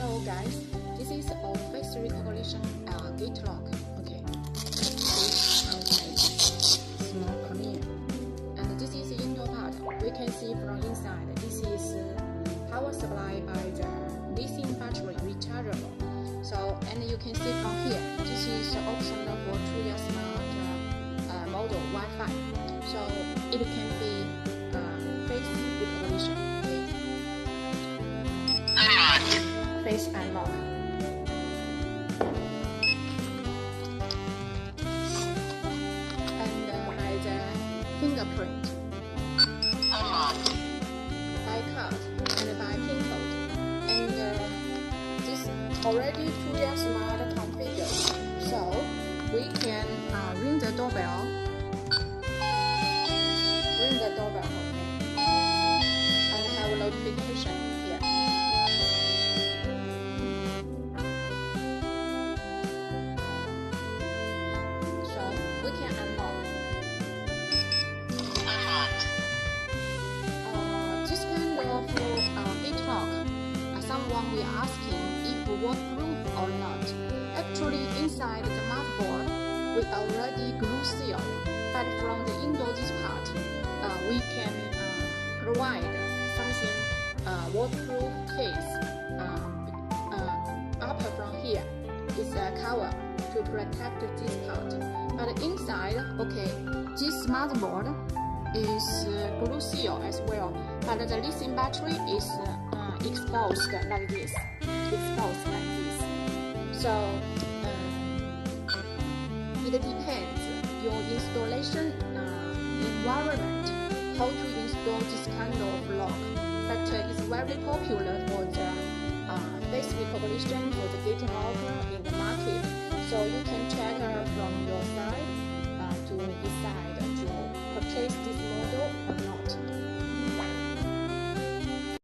Hello guys, this is a face recognition gate lock. Okay, this outside small corner, and this is the indoor part. We can see from inside. This is power supply by the lithium battery rechargeable. So, and you can see from here, this is optional for Tuya smart model Wi-Fi. So it can be face recognition. Face unlock. And by the fingerprint, by card, and by pin code. And this already Tuya smart configured. So we can ring the doorbell. Ring the doorbell, okay, and have a notification here. We can unlock. This kind of gate lock, someone will asking if waterproof or not. Actually, inside the motherboard, we already glue seal, but from the indoor this part, we can provide something waterproof case. Up from here is a cover to protect this part. But inside, okay, this motherboard is glue seal as well, but the lithium battery is exposed like this. So it depends your installation environment how to install this kind of lock. But it's very popular for the face recognition for the gate lock in the market. So you can check from your